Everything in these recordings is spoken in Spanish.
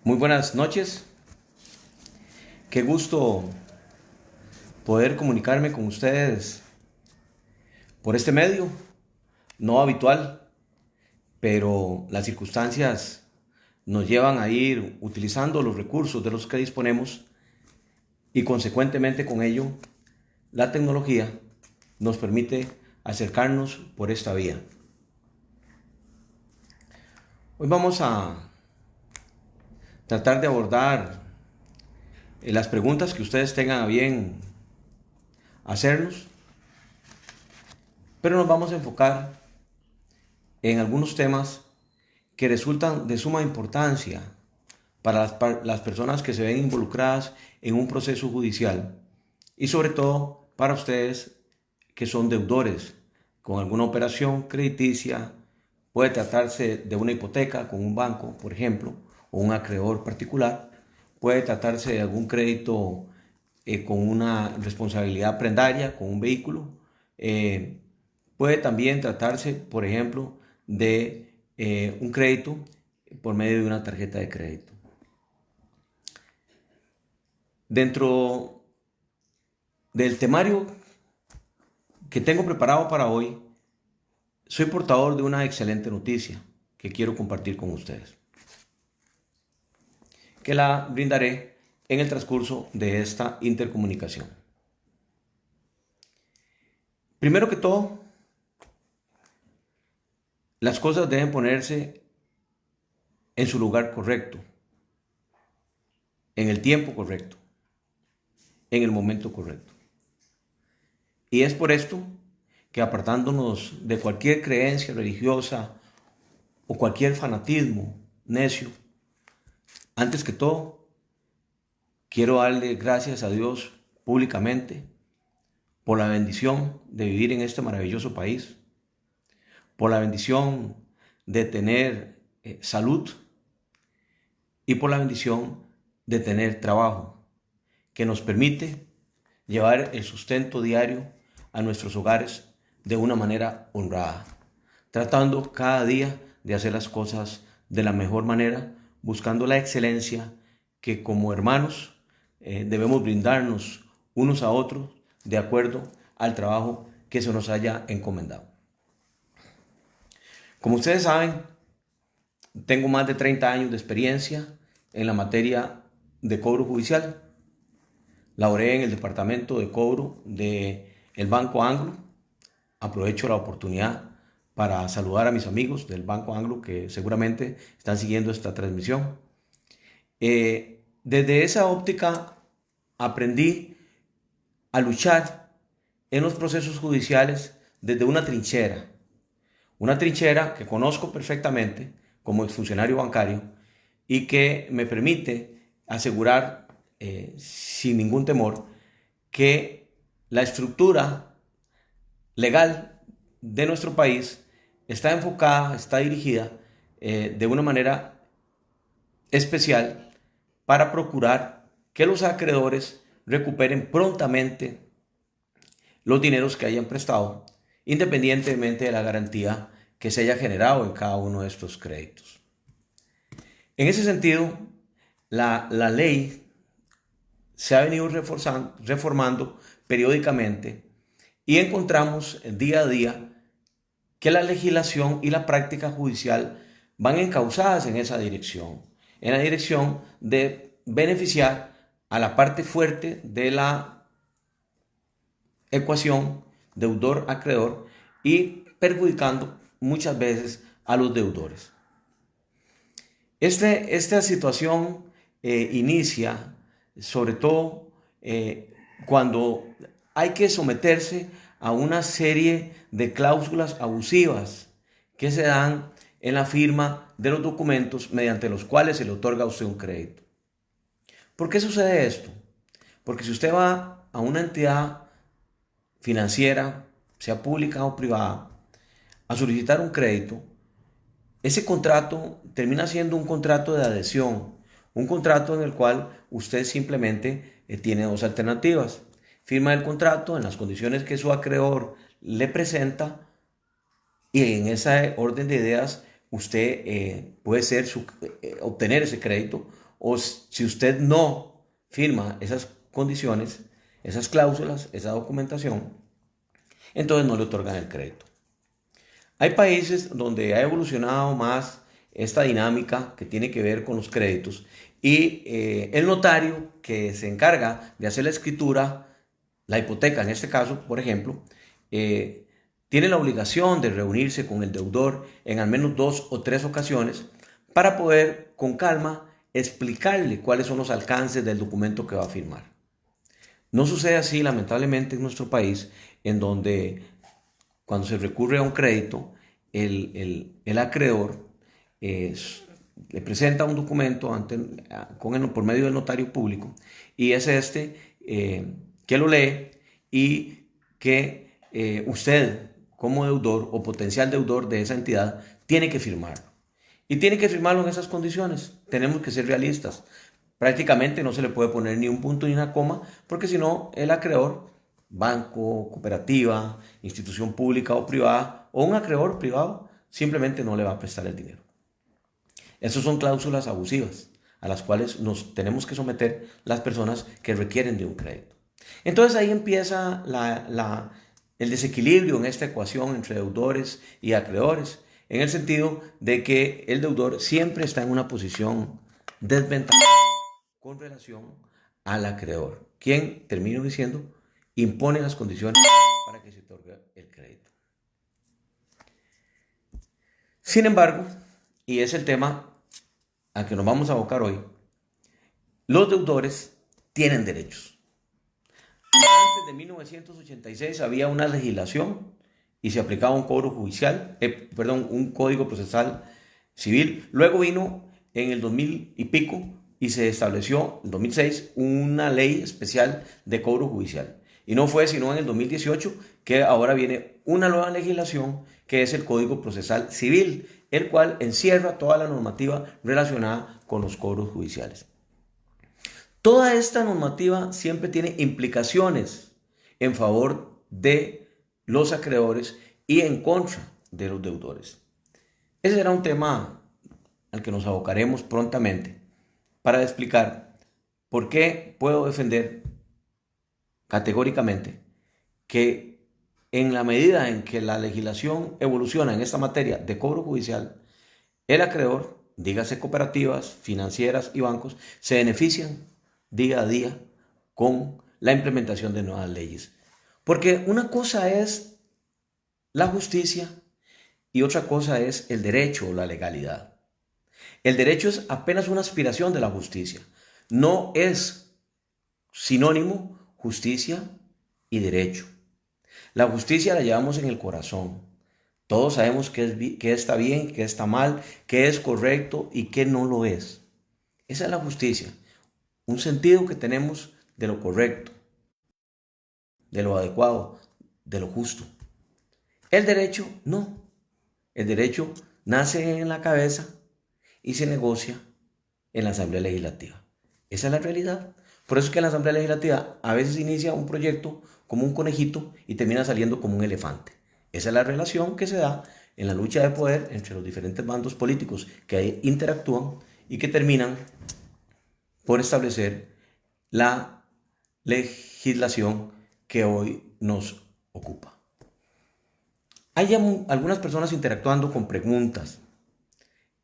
Muy buenas noches, qué gusto poder comunicarme con ustedes por este medio, no habitual, pero las circunstancias nos llevan a ir utilizando los recursos de los que disponemos y consecuentemente con ello la tecnología nos permite acercarnos por esta vía. Hoy vamos a tratar de abordar las preguntas que ustedes tengan a bien hacernos, pero nos vamos a enfocar en algunos temas que resultan de suma importancia para las personas que se ven involucradas en un proceso judicial y sobre todo para ustedes que son deudores con alguna operación crediticia. Puede tratarse de una hipoteca con un banco, por ejemplo, o un acreedor particular. Puede tratarse de algún crédito con una responsabilidad prendaria, con un vehículo. Puede también tratarse, por ejemplo, de un crédito por medio de una tarjeta de crédito. Dentro del temario que tengo preparado para hoy, soy portador de una excelente noticia que quiero compartir con ustedes, que la brindaré en el transcurso de esta intercomunicación. Primero que todo, las cosas deben ponerse en su lugar correcto, en el tiempo correcto, en el momento correcto. Y es por esto que, apartándonos de cualquier creencia religiosa o cualquier fanatismo necio, antes que todo, quiero darle gracias a Dios públicamente por la bendición de vivir en este maravilloso país, por la bendición de tener salud y por la bendición de tener trabajo que nos permite llevar el sustento diario a nuestros hogares de una manera honrada, tratando cada día de hacer las cosas de la mejor manera, buscando la excelencia que como hermanos debemos brindarnos unos a otros de acuerdo al trabajo que se nos haya encomendado. Como ustedes saben, tengo más de 30 años de experiencia en la materia de cobro judicial. Laboré en el departamento de cobro del Banco Anglo. Aprovecho la oportunidad para saludar a mis amigos del Banco Anglo que seguramente están siguiendo esta transmisión. Desde esa óptica aprendí a luchar en los procesos judiciales desde una trinchera que conozco perfectamente como exfuncionario bancario y que me permite asegurar sin ningún temor que la estructura legal de nuestro país está enfocada, está dirigida de una manera especial para procurar que los acreedores recuperen prontamente los dineros que hayan prestado, independientemente de la garantía que se haya generado en cada uno de estos créditos. En ese sentido, la ley se ha venido reformando periódicamente y encontramos día a día que la legislación y la práctica judicial van encauzadas en esa dirección, en la dirección de beneficiar a la parte fuerte de la ecuación deudor-acreedor y perjudicando muchas veces a los deudores. Esta situación inicia sobre todo cuando hay que someterse a una serie de cláusulas abusivas que se dan en la firma de los documentos mediante los cuales se le otorga a usted un crédito. ¿Por qué sucede esto? Porque si usted va a una entidad financiera, sea pública o privada, a solicitar un crédito, ese contrato termina siendo un contrato de adhesión, un contrato en el cual usted simplemente tiene dos alternativas. Firma el contrato en las condiciones que su acreedor le presenta y en esa orden de ideas usted puede obtener ese crédito o si usted no firma esas condiciones, esas cláusulas, esa documentación, entonces no le otorgan el crédito. Hay países donde ha evolucionado más esta dinámica que tiene que ver con los créditos y el notario que se encarga de hacer la escritura, la hipoteca en este caso, por ejemplo, tiene la obligación de reunirse con el deudor en al menos 2 o 3 ocasiones para poder con calma explicarle cuáles son los alcances del documento que va a firmar. No sucede así, lamentablemente, en nuestro país, en donde cuando se recurre a un crédito, el acreedor le presenta un documento por medio del notario público y es que lo lee y que usted como deudor o potencial deudor de esa entidad tiene que firmarlo. Y tiene que firmarlo en esas condiciones. Tenemos que ser realistas. Prácticamente no se le puede poner ni un punto ni una coma porque si no el acreedor, banco, cooperativa, institución pública o privada o un acreedor privado simplemente no le va a prestar el dinero. Esas son cláusulas abusivas a las cuales nos tenemos que someter las personas que requieren de un crédito. Entonces ahí empieza el desequilibrio en esta ecuación entre deudores y acreedores, en el sentido de que el deudor siempre está en una posición desventajosa con relación al acreedor, quien, termino diciendo, impone las condiciones para que se otorgue el crédito. Sin embargo, y es el tema al que nos vamos a abocar hoy, los deudores tienen derechos. Antes de 1986 había una legislación y se aplicaba un un código procesal civil. Luego vino en el 2000 y pico y se estableció en 2006 una ley especial de cobro judicial. Y no fue sino en el 2018 que ahora viene una nueva legislación que es el Código Procesal Civil, el cual encierra toda la normativa relacionada con los cobros judiciales. Toda esta normativa siempre tiene implicaciones en favor de los acreedores y en contra de los deudores. Ese será un tema al que nos abocaremos prontamente para explicar por qué puedo defender categóricamente que en la medida en que la legislación evoluciona en esta materia de cobro judicial, el acreedor, dígase cooperativas, financieras y bancos, se benefician día a día con la implementación de nuevas leyes. Porque una cosa es la justicia y otra cosa es el derecho o la legalidad. El derecho es apenas una aspiración de la justicia. No es sinónimo justicia y derecho. La justicia la llevamos en el corazón. Todos sabemos qué está bien, qué está mal, qué es correcto y qué no lo es. Esa es la justicia. Un sentido que tenemos de lo correcto, de lo adecuado, de lo justo. El derecho, no. El derecho nace en la cabeza y se negocia en la Asamblea Legislativa. Esa es la realidad. Por eso es que en la Asamblea Legislativa a veces inicia un proyecto como un conejito y termina saliendo como un elefante. Esa es la relación que se da en la lucha de poder entre los diferentes bandos políticos que ahí interactúan y que terminan por establecer la legislación que hoy nos ocupa. Hay algunas personas interactuando con preguntas.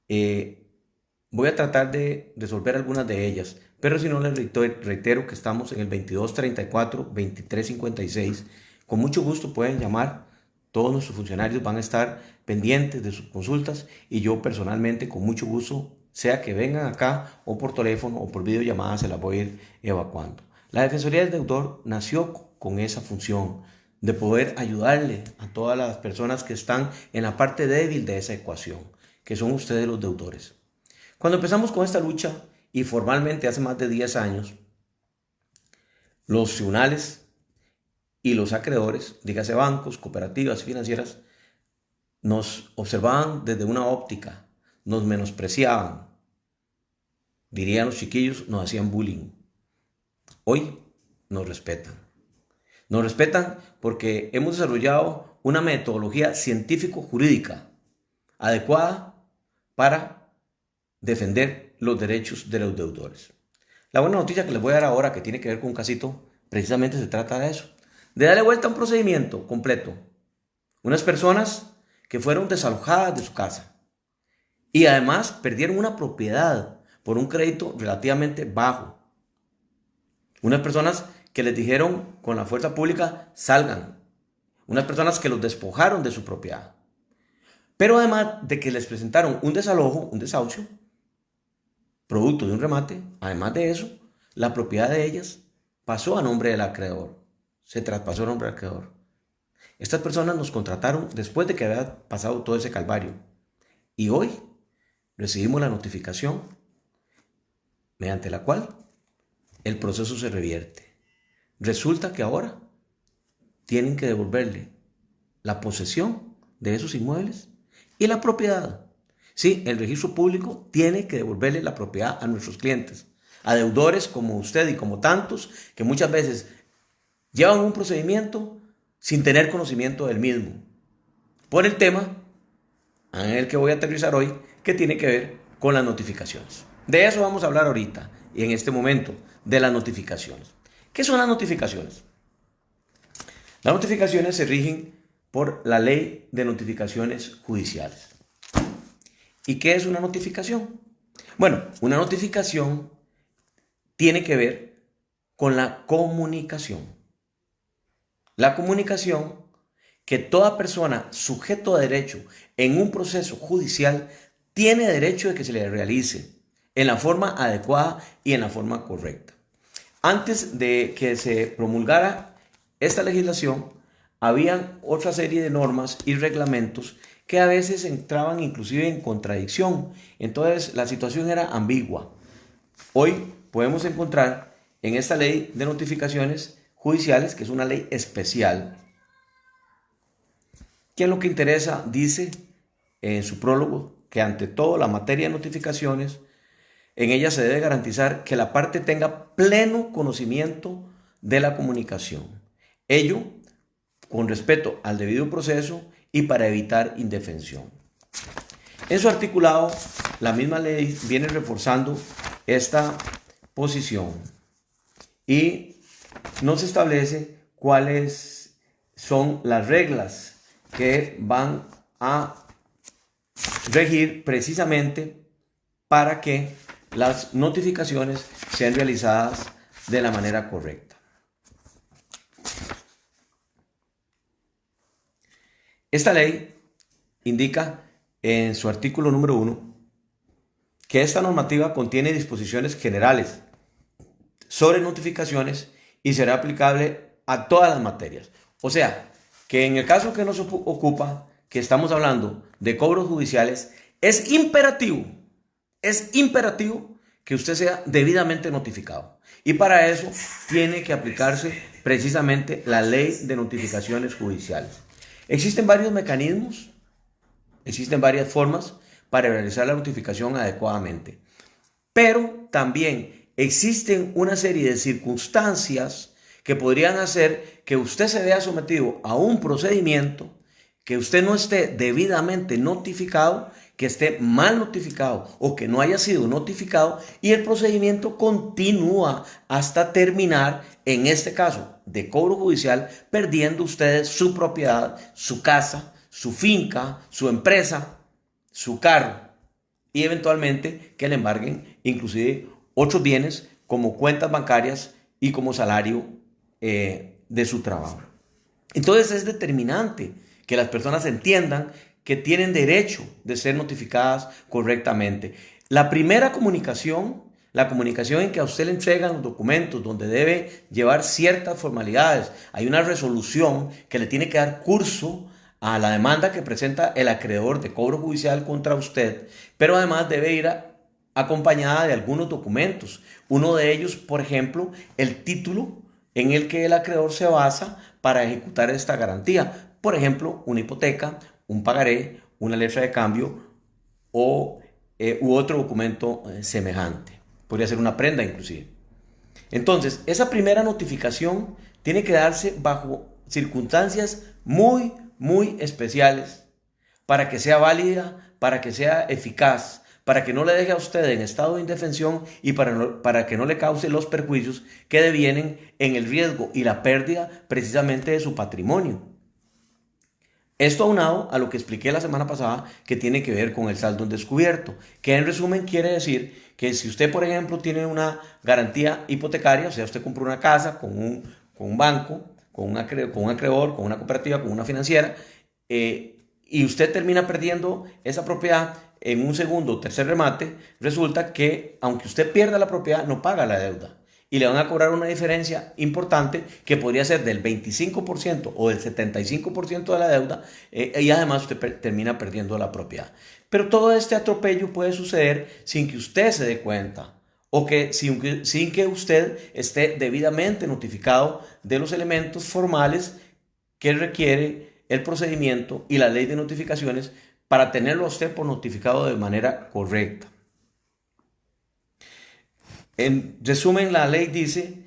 Voy a tratar de resolver algunas de ellas, pero si no les reitero que estamos en el 2234-2356. Con mucho gusto pueden llamar. Todos nuestros funcionarios van a estar pendientes de sus consultas y yo personalmente con mucho gusto, sea que vengan acá o por teléfono o por videollamada, se las voy a ir evacuando. La Defensoría del Deudor nació con esa función de poder ayudarle a todas las personas que están en la parte débil de esa ecuación, que son ustedes los deudores. Cuando empezamos con esta lucha, y formalmente hace más de 10 años, los tribunales y los acreedores, dígase bancos, cooperativas, financieras, nos observaban desde una óptica, nos menospreciaban, dirían los chiquillos, nos hacían bullying. Hoy nos respetan. Nos respetan porque hemos desarrollado una metodología científico-jurídica adecuada para defender los derechos de los deudores. La buena noticia que les voy a dar ahora, que tiene que ver con un casito, precisamente se trata de eso, de darle vuelta a un procedimiento completo. Unas personas que fueron desalojadas de su casa y además perdieron una propiedad por un crédito relativamente bajo. Unas personas que les dijeron con la fuerza pública salgan. Unas personas que los despojaron de su propiedad. Pero además de que les presentaron un desalojo, un desahucio, producto de un remate, además de eso, la propiedad de ellas pasó a nombre del acreedor. Se traspasó a nombre del acreedor. Estas personas nos contrataron después de que había pasado todo ese calvario. Y hoy recibimos la notificación mediante la cual el proceso se revierte. Resulta que ahora tienen que devolverle la posesión de esos inmuebles y la propiedad. Sí, el registro público tiene que devolverle la propiedad a nuestros clientes, a deudores como usted y como tantos que muchas veces llevan un procedimiento sin tener conocimiento del mismo, por el tema en el que voy a aterrizar hoy, que tiene que ver con las notificaciones. De eso vamos a hablar ahorita y en este momento, de las notificaciones. ¿Qué son las notificaciones? Las notificaciones se rigen por la Ley de Notificaciones Judiciales. ¿Y qué es una notificación? Bueno, una notificación tiene que ver con la comunicación. La comunicación que toda persona sujeto de derecho en un proceso judicial tiene derecho de que se le realice en la forma adecuada y en la forma correcta. Antes de que se promulgara esta legislación, había otra serie de normas y reglamentos que a veces entraban inclusive en contradicción. Entonces la situación era ambigua. Hoy podemos encontrar en esta ley de notificaciones judiciales, que es una ley especial, que en lo que interesa dice en su prólogo que ante todo la materia de notificaciones, en ella se debe garantizar que la parte tenga pleno conocimiento de la comunicación. Ello con respeto al debido proceso y para evitar indefensión. En su articulado, la misma ley viene reforzando esta posición y nos establece cuáles son las reglas que van a regir precisamente para que las notificaciones sean realizadas de la manera correcta. Esta ley indica en su artículo número 1 que esta normativa contiene disposiciones generales sobre notificaciones y será aplicable a todas las materias. O sea, que en el caso que nos ocupa, que estamos hablando de cobros judiciales, es imperativo que usted sea debidamente notificado. Y para eso tiene que aplicarse precisamente la ley de notificaciones judiciales. Existen varios mecanismos, existen varias formas para realizar la notificación adecuadamente. Pero también existen una serie de circunstancias que podrían hacer que usted se vea sometido a un procedimiento, que usted no esté debidamente notificado, que esté mal notificado o que no haya sido notificado y el procedimiento continúa hasta terminar, en este caso de cobro judicial, perdiendo ustedes su propiedad, su casa, su finca, su empresa, su carro y eventualmente que le embarguen inclusive otros bienes como cuentas bancarias y como salario de su trabajo. Entonces es determinante que las personas entiendan que tienen derecho de ser notificadas correctamente. La primera comunicación, la comunicación en que a usted le entregan los documentos donde debe llevar ciertas formalidades, hay una resolución que le tiene que dar curso a la demanda que presenta el acreedor de cobro judicial contra usted, pero además debe ir acompañada de algunos documentos. Uno de ellos, por ejemplo, el título en el que el acreedor se basa para ejecutar esta garantía. Por ejemplo, una hipoteca, un pagaré, una letra de cambio u otro documento semejante. Podría ser una prenda inclusive. Entonces, esa primera notificación tiene que darse bajo circunstancias muy especiales para que sea válida, para que sea eficaz, para que no le deje a usted en estado de indefensión y para que no le cause los perjuicios que devienen en el riesgo y la pérdida precisamente de su patrimonio. Esto aunado a lo que expliqué la semana pasada, que tiene que ver con el saldo en descubierto, que en resumen quiere decir que si usted, por ejemplo, tiene una garantía hipotecaria, o sea, usted compró una casa con un banco, con un acreedor, con una cooperativa, con una financiera, y usted termina perdiendo esa propiedad en un segundo o tercer remate, resulta que aunque usted pierda la propiedad, no paga la deuda. Y le van a cobrar una diferencia importante que podría ser del 25% o del 75% de la deuda, y además usted termina perdiendo la propiedad. Pero todo este atropello puede suceder sin que usted se dé cuenta o que sin que usted esté debidamente notificado de los elementos formales que requiere el procedimiento y la ley de notificaciones para tenerlo a usted por notificado de manera correcta. En resumen, la ley dice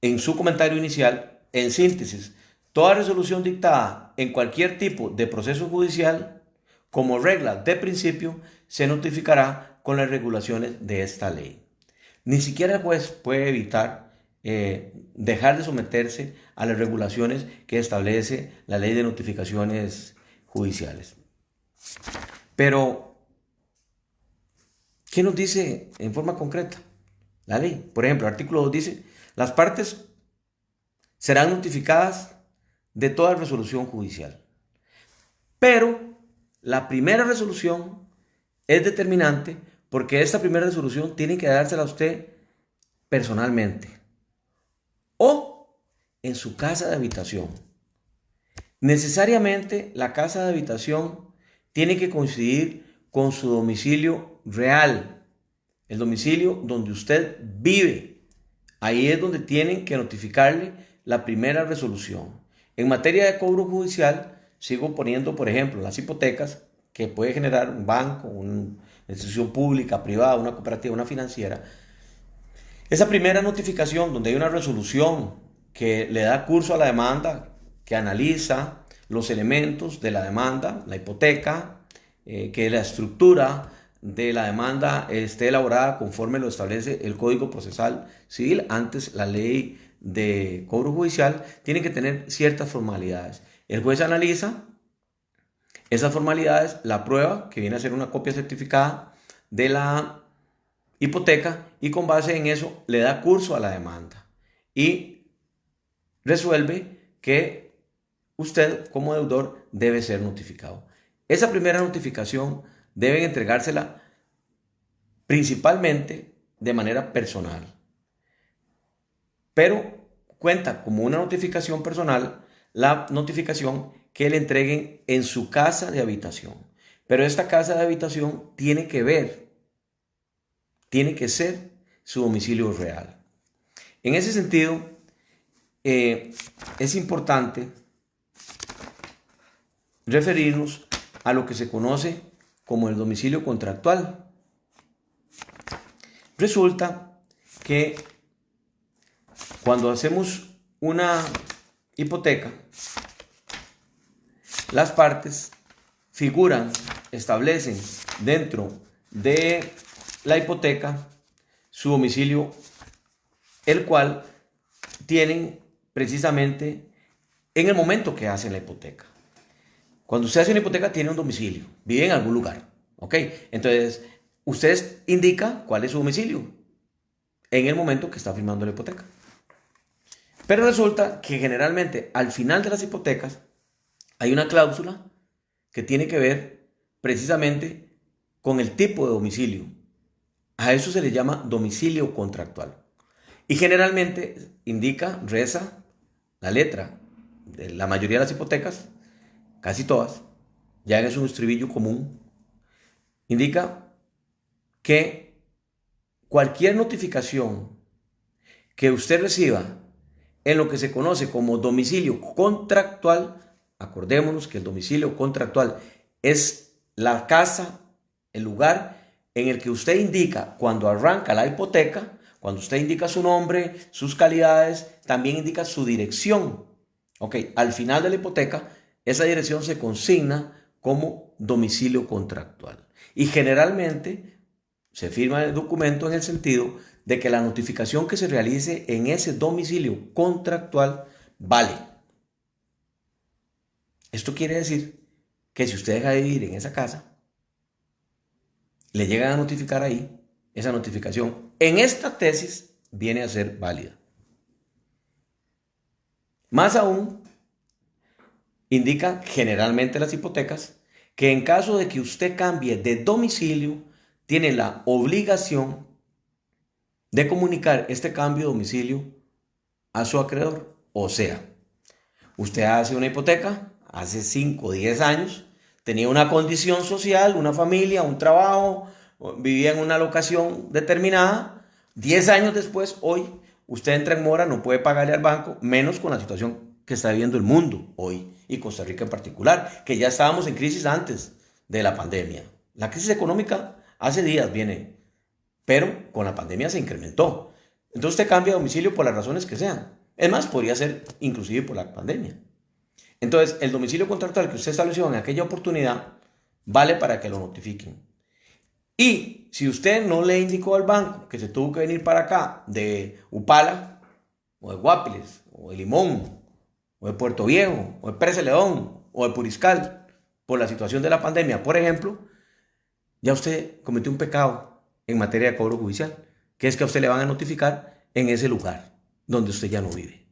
en su comentario inicial, en síntesis, toda resolución dictada en cualquier tipo de proceso judicial, como regla de principio, se notificará con las regulaciones de esta ley. Ni siquiera el juez puede evitar dejar de someterse a las regulaciones que establece la ley de notificaciones judiciales. Pero, ¿qué nos dice en forma concreta la ley? Por ejemplo, el artículo 2 dice, las partes serán notificadas de toda resolución judicial. Pero la primera resolución es determinante porque esta primera resolución tiene que dársela a usted personalmente o en su casa de habitación. Necesariamente la casa de habitación tiene que coincidir con su domicilio real, el domicilio donde usted vive. Ahí es donde tienen que notificarle la primera resolución. En materia de cobro judicial, sigo poniendo, por ejemplo, las hipotecas que puede generar un banco, una institución pública, privada, una cooperativa, una financiera. Esa primera notificación donde hay una resolución que le da curso a la demanda, que analiza los elementos de la demanda, la hipoteca, que la estructura de la demanda esté elaborada conforme lo establece el Código Procesal Civil, antes la ley de cobro judicial, tiene que tener ciertas formalidades. El juez analiza esas formalidades, la prueba, que viene a ser una copia certificada de la hipoteca, y con base en eso le da curso a la demanda y resuelve que usted como deudor debe ser notificado. Esa primera notificación deben entregársela principalmente de manera personal, pero cuenta como una notificación personal la notificación que le entreguen en su casa de habitación. Pero esta casa de habitación tiene que ser su domicilio real. En ese sentido, es importante referirnos a lo que se conoce como el domicilio contractual. Resulta que cuando hacemos una hipoteca, las partes establecen dentro de la hipoteca su domicilio, el cual tienen precisamente en el momento que hacen la hipoteca. Cuando usted hace una hipoteca tiene un domicilio, vive en algún lugar, ¿ok? Entonces, usted indica cuál es su domicilio en el momento que está firmando la hipoteca. Pero resulta que generalmente al final de las hipotecas hay una cláusula que tiene que ver precisamente con el tipo de domicilio. A eso se le llama domicilio contractual. Y generalmente reza la letra de la mayoría de las hipotecas, casi todas, ya es un estribillo común, indica que cualquier notificación que usted reciba en lo que se conoce como domicilio contractual, acordémonos que el domicilio contractual es la casa, el lugar en el que usted indica cuando arranca la hipoteca, cuando usted indica su nombre, sus calidades, también indica su dirección. Ok, al final de la hipoteca, esa dirección se consigna como domicilio contractual. Y generalmente se firma el documento en el sentido de que la notificación que se realice en ese domicilio contractual vale. Esto quiere decir que si usted deja de vivir en esa casa, le llegan a notificar ahí, esa notificación en esta tesis viene a ser válida. Más aún, indica generalmente las hipotecas que en caso de que usted cambie de domicilio, tiene la obligación de comunicar este cambio de domicilio a su acreedor. O sea, usted hace una hipoteca hace 5 o 10 años, tenía una condición social, una familia, un trabajo, vivía en una locación determinada. 10 años después, hoy, usted entra en mora, no puede pagarle al banco, menos con la situación que está viviendo el mundo hoy, y Costa Rica en particular, que ya estábamos en crisis antes de la pandemia. La crisis económica hace días viene, pero con la pandemia se incrementó. Entonces usted cambia de domicilio por las razones que sean. Es más, podría ser inclusive por la pandemia. Entonces, el domicilio contractual que usted estableció en aquella oportunidad vale para que lo notifiquen. Y si usted no le indicó al banco que se tuvo que venir para acá de Upala, o de Guapiles, o de Limón, o de Puerto Viejo, o de Pérez León, o de Puriscal, por la situación de la pandemia, por ejemplo, ya usted cometió un pecado en materia de cobro judicial, que es que a usted le van a notificar en ese lugar donde usted ya no vive.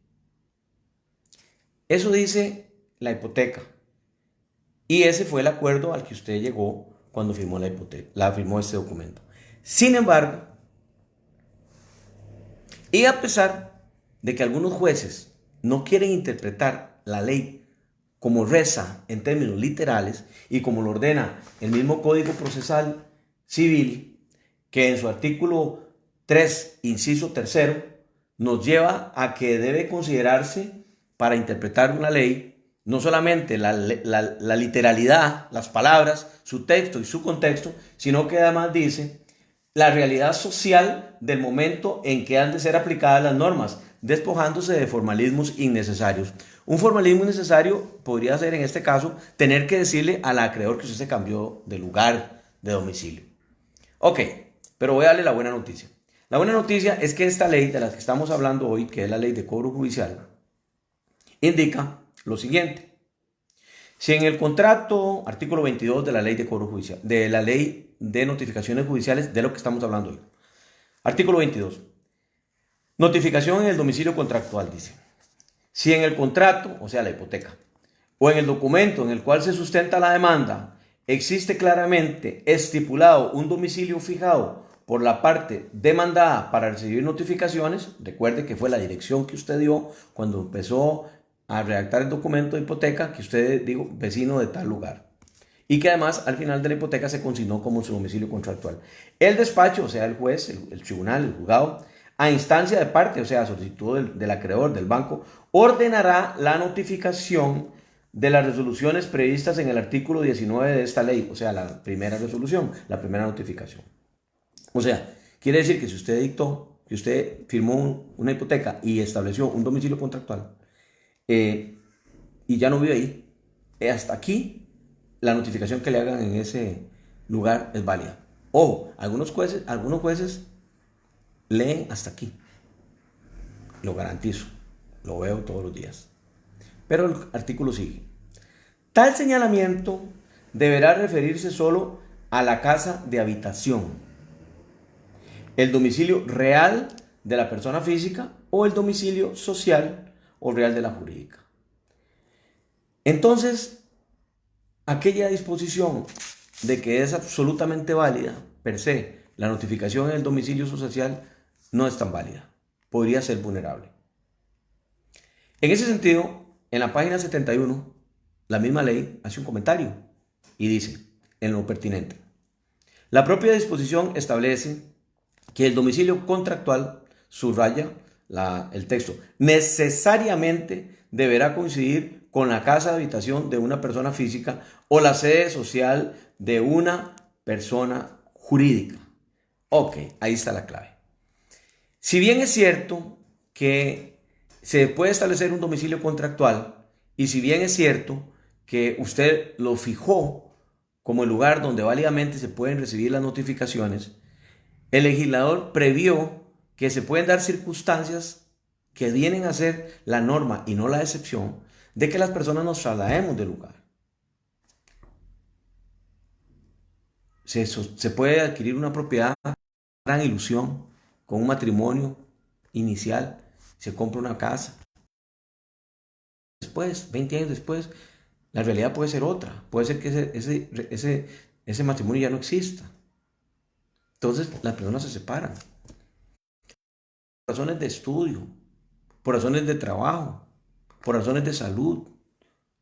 Eso dice la hipoteca. Y ese fue el acuerdo al que usted llegó cuando firmó la hipoteca, firmó este documento. Sin embargo, y a pesar de que algunos jueces no quieren interpretar la ley como reza en términos literales y como lo ordena el mismo Código Procesal Civil, que en su artículo 3, inciso 3, nos lleva a que debe considerarse para interpretar una ley no solamente la literalidad, las palabras, su texto y su contexto, sino que además dice la realidad social del momento en que han de ser aplicadas las normas, despojándose de formalismos innecesarios. Un formalismo innecesario podría ser, en este caso, tener que decirle al acreedor que usted se cambió de lugar de domicilio. Ok, pero voy a darle la buena noticia. La buena noticia es que esta ley de la que estamos hablando hoy, que es la ley de cobro judicial, indica lo siguiente. Si en el contrato, artículo 22 de la ley de cobro judicial, de la ley de notificaciones judiciales, de lo que estamos hablando hoy. Artículo 22. Notificación en el domicilio contractual, dice. Si en el contrato, o sea, la hipoteca, o en el documento en el cual se sustenta la demanda, existe claramente estipulado un domicilio fijado por la parte demandada para recibir notificaciones, recuerde que fue la dirección que usted dio cuando empezó a redactar el documento de hipoteca, que usted dijo vecino de tal lugar, y que además al final de la hipoteca se consignó como su domicilio contractual. El despacho, o sea, el juez, el tribunal, el juzgado, a instancia de parte, o sea, a solicitud del acreedor, del banco, ordenará la notificación de las resoluciones previstas en el artículo 19 de esta ley, o sea, la primera resolución, la primera notificación. O sea, quiere decir que si usted dictó, que usted firmó una hipoteca y estableció un domicilio contractual, y ya no vive ahí, hasta aquí la notificación que le hagan en ese lugar es válida. Ojo, algunos jueces leen hasta aquí, lo garantizo, lo veo todos los días. Pero el artículo sigue. Tal señalamiento deberá referirse solo a la casa de habitación, el domicilio real de la persona física o el domicilio social o real de la jurídica. Entonces, aquella disposición de que es absolutamente válida, per se, la notificación en el domicilio social no es tan válida. Podría ser vulnerable. En ese sentido, en la página 71, la misma ley hace un comentario y dice, en lo pertinente, la propia disposición establece que el domicilio contractual, subraya el texto, necesariamente deberá coincidir con la casa de habitación de una persona física o la sede social de una persona jurídica. Ok, ahí está la clave. Si bien es cierto que se puede establecer un domicilio contractual y si bien es cierto que usted lo fijó como el lugar donde válidamente se pueden recibir las notificaciones, el legislador previó que se pueden dar circunstancias que vienen a ser la norma y no la excepción de que las personas nos traslademos del lugar. Se puede adquirir una propiedad, gran ilusión, con un matrimonio inicial, se compra una casa. Después, 20 años después, la realidad puede ser otra. Puede ser que ese matrimonio ya no exista. Entonces, las personas se separan. Por razones de estudio, por razones de trabajo, por razones de salud,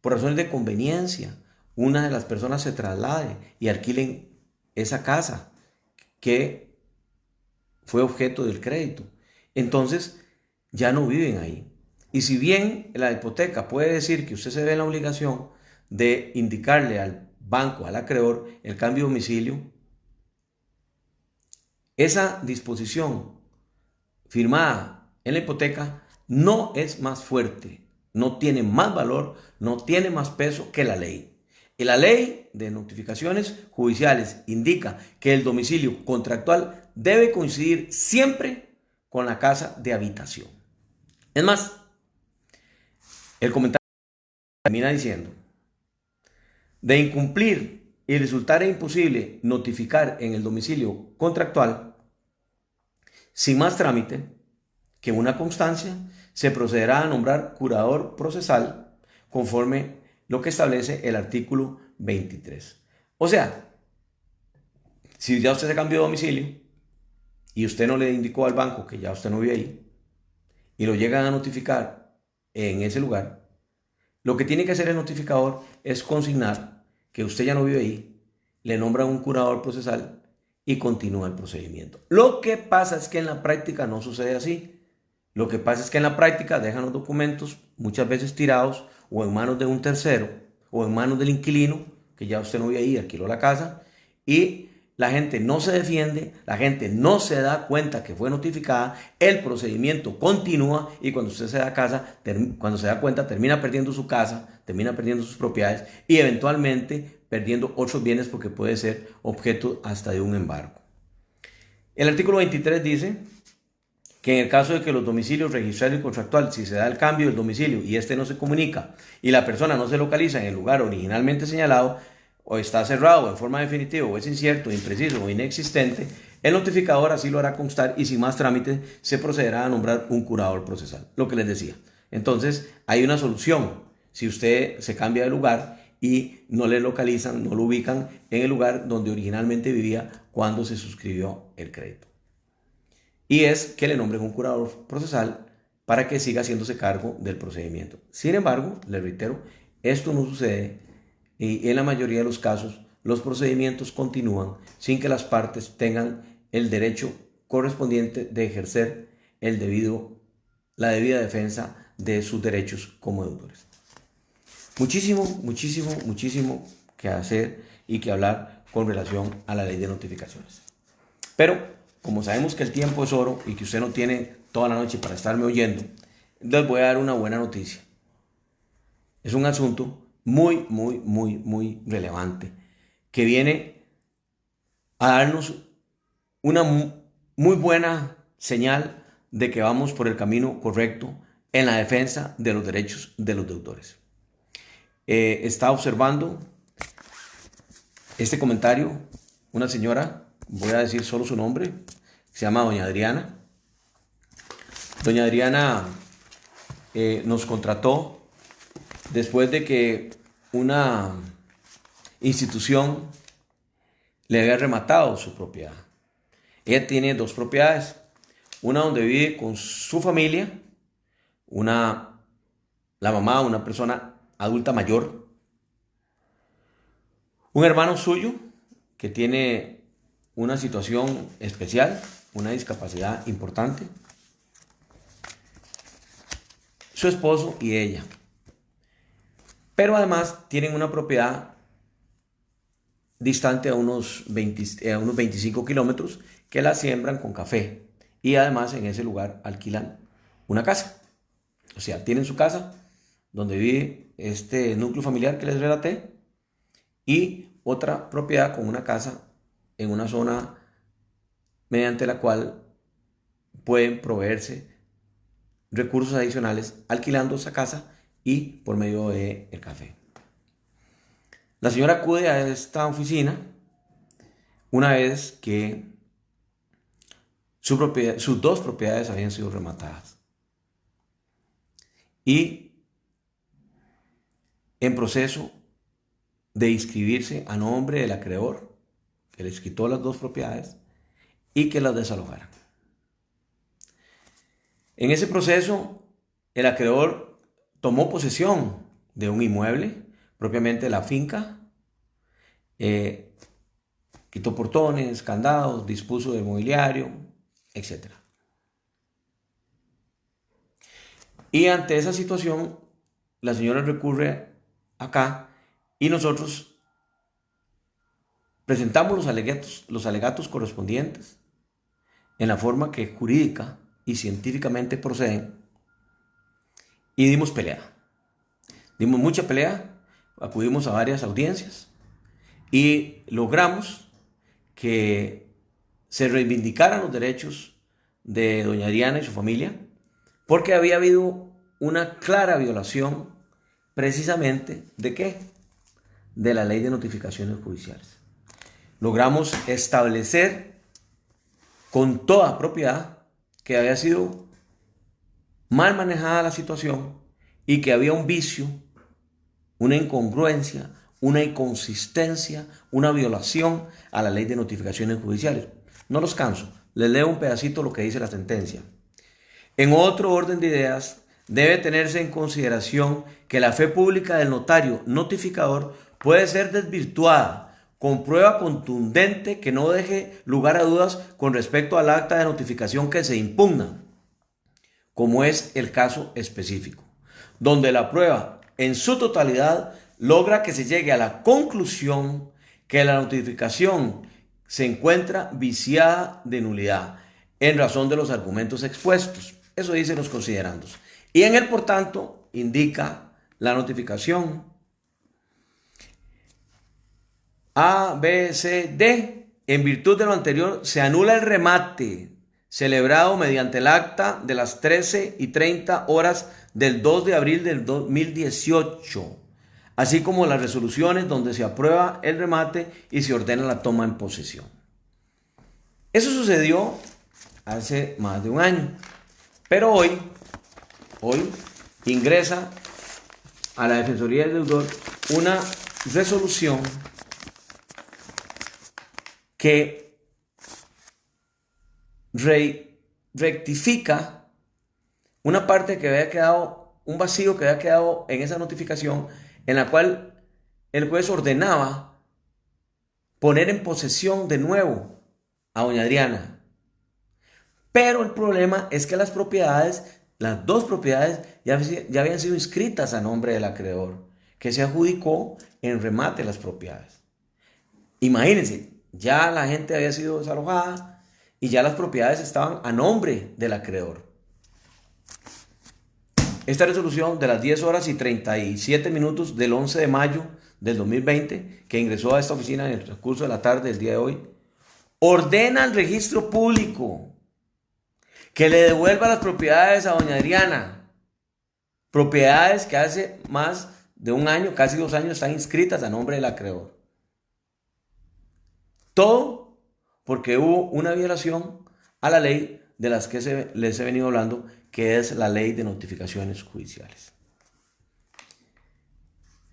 por razones de conveniencia, una de las personas se traslade y alquilen esa casa que fue objeto del crédito. Entonces, ya no viven ahí. Y si bien la hipoteca puede decir que usted se ve en la obligación de indicarle al banco, al acreedor, el cambio de domicilio, esa disposición firmada en la hipoteca no es más fuerte, no tiene más valor, no tiene más peso que la ley. Y la ley de notificaciones judiciales indica que el domicilio contractual debe coincidir siempre con la casa de habitación. Es más, el comentario termina diciendo, de incumplir y resultar imposible notificar en el domicilio contractual, sin más trámite que una constancia, se procederá a nombrar curador procesal conforme lo que establece el artículo 23. O sea, si ya usted se cambió de domicilio y usted no le indicó al banco que ya usted no vive ahí y lo llegan a notificar en ese lugar, lo que tiene que hacer el notificador es consignar que usted ya no vive ahí, le nombran un curador procesal y continúa el procedimiento. Lo que pasa es que en la práctica no sucede así. Lo que pasa es que en la práctica dejan los documentos muchas veces tirados o en manos de un tercero o en manos del inquilino, que ya usted no vive ahí, alquiló la casa, y la gente no se defiende, la gente no se da cuenta que fue notificada, el procedimiento continúa y cuando usted cuando se da cuenta, termina perdiendo su casa, termina perdiendo sus propiedades y eventualmente perdiendo otros bienes porque puede ser objeto hasta de un embargo. El artículo 23 dice que en el caso de que los domicilios registrales y contractual, si se da el cambio del domicilio y este no se comunica y la persona no se localiza en el lugar originalmente señalado, o está cerrado en forma definitiva, o es incierto, impreciso o inexistente, el notificador así lo hará constar y sin más trámite se procederá a nombrar un curador procesal. Lo que les decía. Entonces, hay una solución. Si usted se cambia de lugar y no le localizan, no lo ubican en el lugar donde originalmente vivía cuando se suscribió el crédito. Y es que le nombren un curador procesal para que siga haciéndose cargo del procedimiento. Sin embargo, le reitero, esto no sucede y en la mayoría de los casos los procedimientos continúan sin que las partes tengan el derecho correspondiente de ejercer la debida defensa de sus derechos como deudores. Muchísimo que hacer y que hablar con relación a la ley de notificaciones. Pero como sabemos que el tiempo es oro y que usted no tiene toda la noche para estarme oyendo, les voy a dar una buena noticia. Es un asunto muy relevante que viene a darnos una muy buena señal de que vamos por el camino correcto en la defensa de los derechos de los deudores. Está observando este comentario una señora, voy a decir solo su nombre, se llama doña Adriana. Doña Adriana nos contrató después de que una institución le había rematado su propiedad. Ella tiene dos propiedades, una donde vive con su familia, la mamá, una persona adulta mayor, un hermano suyo que tiene una situación especial, una discapacidad importante, su esposo y ella. Pero además tienen una propiedad distante a unos 25 kilómetros que la siembran con café. Y además en ese lugar alquilan una casa. O sea, tienen su casa donde vive este núcleo familiar que les relaté y otra propiedad con una casa en una zona mediante la cual pueden proveerse recursos adicionales alquilando esa casa y por medio del café. La señora acude a esta oficina una vez que sus dos propiedades habían sido rematadas y en proceso de inscribirse a nombre del acreedor que les quitó las dos propiedades y que las desalojaran. En ese proceso, el acreedor tomó posesión de un inmueble, propiamente la finca, quitó portones, candados, dispuso del mobiliario, etc. Y ante esa situación, la señora recurre acá y nosotros presentamos los alegatos correspondientes en la forma que jurídica y científicamente proceden y dimos pelea. Dimos mucha pelea, acudimos a varias audiencias y logramos que se reivindicaran los derechos de doña Adriana y su familia porque había habido una clara violación precisamente ¿de qué? De la ley de notificaciones judiciales. Logramos establecer con toda propiedad que había sido mal manejada la situación y que había un vicio, una incongruencia, una inconsistencia, una violación a la ley de notificaciones judiciales. No los canso, les leo un pedacito lo que dice la sentencia. En otro orden de ideas, debe tenerse en consideración que la fe pública del notario notificador puede ser desvirtuada con prueba contundente que no deje lugar a dudas con respecto al acta de notificación que se impugna, como es el caso específico, donde la prueba en su totalidad logra que se llegue a la conclusión que la notificación se encuentra viciada de nulidad en razón de los argumentos expuestos. Eso dicen los considerandos. Y en el por tanto indica la notificación A, B, C, D. En virtud de lo anterior se anula el remate celebrado mediante el acta de las 13:30 del 2 de abril del 2018, así como las resoluciones donde se aprueba el remate y se ordena la toma en posesión. Eso sucedió hace más de un año, pero hoy ingresa a la Defensoría del Deudor una resolución que rectifica una parte que había quedado, un vacío que había quedado en esa notificación en la cual el juez ordenaba poner en posesión de nuevo a doña Adriana. Pero el problema es que las dos propiedades ya habían sido inscritas a nombre del acreedor, que se adjudicó en remate las propiedades. Imagínense, ya la gente había sido desalojada y ya las propiedades estaban a nombre del acreedor. Esta resolución de las 10:37 del 11 de mayo del 2020, que ingresó a esta oficina en el transcurso de la tarde del día de hoy, ordena al registro público que le devuelva las propiedades a doña Adriana. Propiedades que hace más de un año, casi 2 años, están inscritas a nombre del acreedor. Todo porque hubo una violación a la ley de las que les he venido hablando, que es la ley de notificaciones judiciales.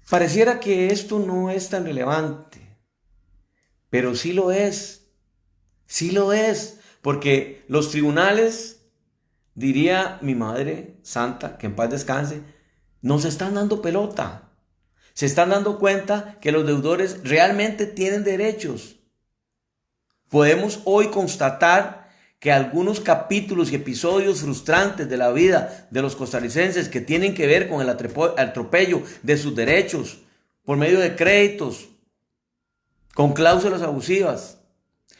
Pareciera que esto no es tan relevante, pero sí lo es. Sí lo es, porque los tribunales, diría mi madre santa, que en paz descanse, nos están dando pelota. Se están dando cuenta que los deudores realmente tienen derechos. Podemos hoy constatar que algunos capítulos y episodios frustrantes de la vida de los costarricenses que tienen que ver con el atropello de sus derechos por medio de créditos, con cláusulas abusivas,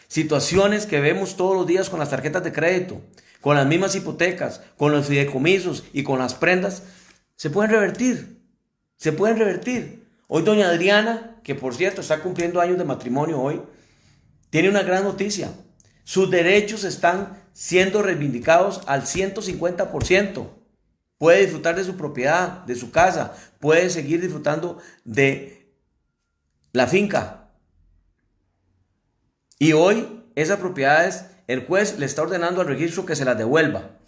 situaciones que vemos todos los días con las tarjetas de crédito, con las mismas hipotecas, con los fideicomisos y con las prendas, se pueden revertir. Hoy doña Adriana, que por cierto está cumpliendo años de matrimonio hoy, tiene una gran noticia. Sus derechos están siendo reivindicados al 150%. Puede disfrutar de su propiedad, de su casa, puede seguir disfrutando de la finca. Y hoy esas propiedades, el juez le está ordenando al registro que se las devuelva.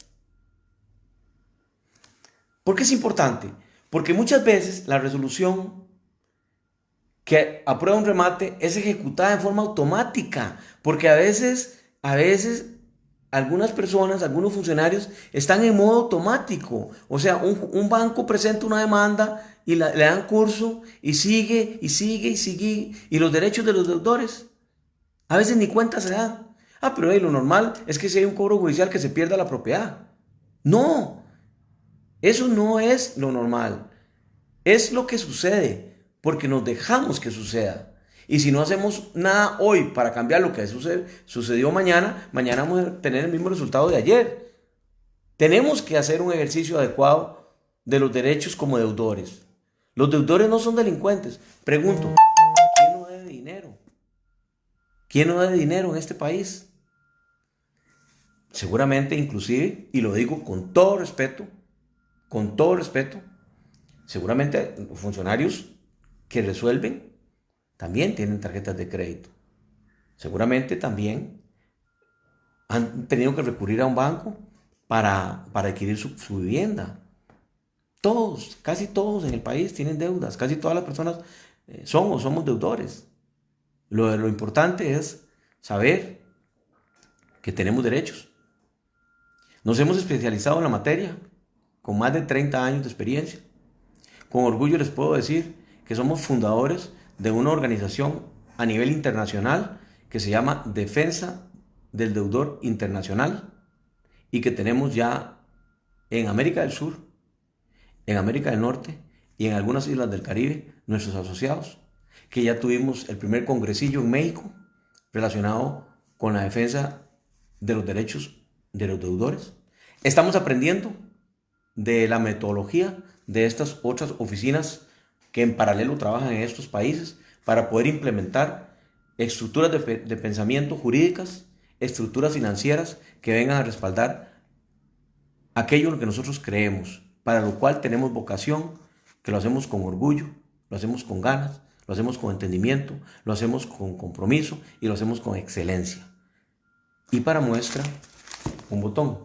¿Por qué es importante? Porque muchas veces la resolución que aprueba un remate es ejecutada en forma automática, porque a veces algunas personas, algunos funcionarios están en modo automático. O sea, un banco presenta una demanda y le dan curso y sigue y sigue y sigue. Y los derechos de los deudores a veces ni cuenta se dan. Pero lo normal es que si hay un cobro judicial que se pierda la propiedad. No, eso no es lo normal. Es lo que sucede porque nos dejamos que suceda. Y si no hacemos nada hoy para cambiar lo que sucedió mañana, mañana vamos a tener el mismo resultado de ayer. Tenemos que hacer un ejercicio adecuado de los derechos como deudores. Los deudores no son delincuentes. Pregunto, ¿quién no debe dinero? ¿Quién no debe dinero en este país? Seguramente, inclusive, y lo digo con todo respeto, seguramente funcionarios que resuelven también tienen tarjetas de crédito. Seguramente también han tenido que recurrir a un banco para adquirir su vivienda. Todos, casi todos en el país tienen deudas. Casi todas las personas somos deudores. Lo importante es saber que tenemos derechos. Nos hemos especializado en la materia con más de 30 años de experiencia. Con orgullo les puedo decir que somos fundadores de una organización a nivel internacional que se llama Defensa del Deudor Internacional y que tenemos ya en América del Sur, en América del Norte y en algunas islas del Caribe nuestros asociados, que ya tuvimos el primer congresillo en México relacionado con la defensa de los derechos de los deudores. Estamos aprendiendo de la metodología de estas otras oficinas que en paralelo trabajan en estos países para poder implementar estructuras de pensamiento jurídicas, estructuras financieras que vengan a respaldar aquello en lo que nosotros creemos, para lo cual tenemos vocación, que lo hacemos con orgullo, lo hacemos con ganas, lo hacemos con entendimiento, lo hacemos con compromiso y lo hacemos con excelencia. Y para muestra, un botón.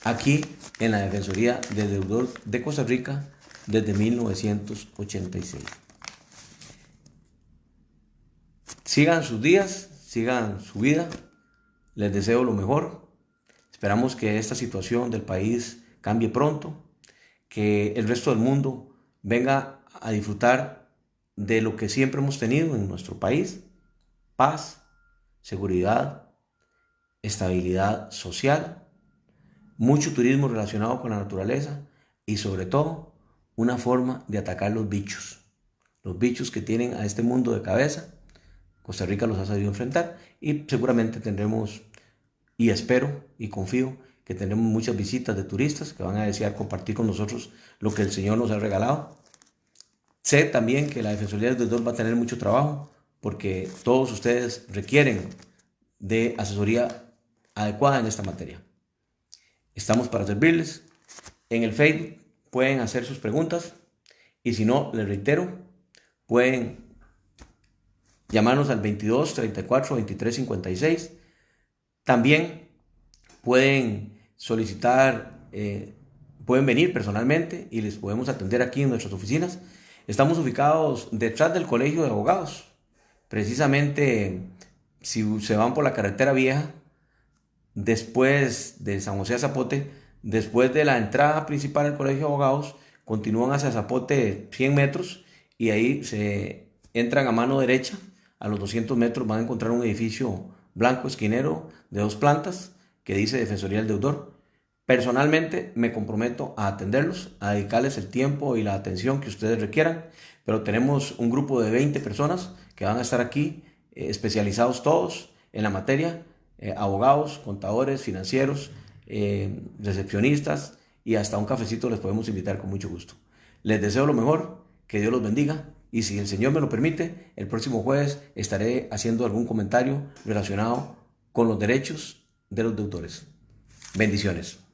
Aquí en la Defensoría del Deudor de Costa Rica desde 1986. Sigan sus días, sigan su vida. Les deseo lo mejor. Esperamos que esta situación del país cambie pronto, que el resto del mundo venga a disfrutar de lo que siempre hemos tenido en nuestro país: paz, seguridad, estabilidad social, mucho turismo relacionado con la naturaleza y sobre todo una forma de atacar los bichos que tienen a este mundo de cabeza. Costa Rica los ha sabido enfrentar y seguramente tendremos, y espero y confío que tendremos muchas visitas de turistas que van a desear compartir con nosotros lo que el Señor nos ha regalado. Sé también que la Defensoría del Deudor va a tener mucho trabajo porque todos ustedes requieren de asesoría adecuada en esta materia. Estamos para servirles. En el Facebook pueden hacer sus preguntas y si no, les reitero, pueden llamarnos al 22 34 23 56. También pueden solicitar, pueden venir personalmente y les podemos atender aquí en nuestras oficinas. Estamos ubicados detrás del Colegio de Abogados. Precisamente, si se van por la carretera vieja, después de San José a Zapote, después de la entrada principal del Colegio de Abogados, continúan hacia Zapote 100 metros y ahí se entran a mano derecha. A los 200 metros van a encontrar un edificio blanco esquinero de 2 plantas que dice Defensoría del Deudor. Personalmente me comprometo a atenderlos, a dedicarles el tiempo y la atención que ustedes requieran, pero tenemos un grupo de 20 personas que van a estar aquí, especializados todos en la materia, abogados, contadores, financieros, recepcionistas y hasta un cafecito les podemos invitar con mucho gusto. Les deseo lo mejor, que Dios los bendiga y si el Señor me lo permite, el próximo jueves estaré haciendo algún comentario relacionado con los derechos de los deudores. Bendiciones.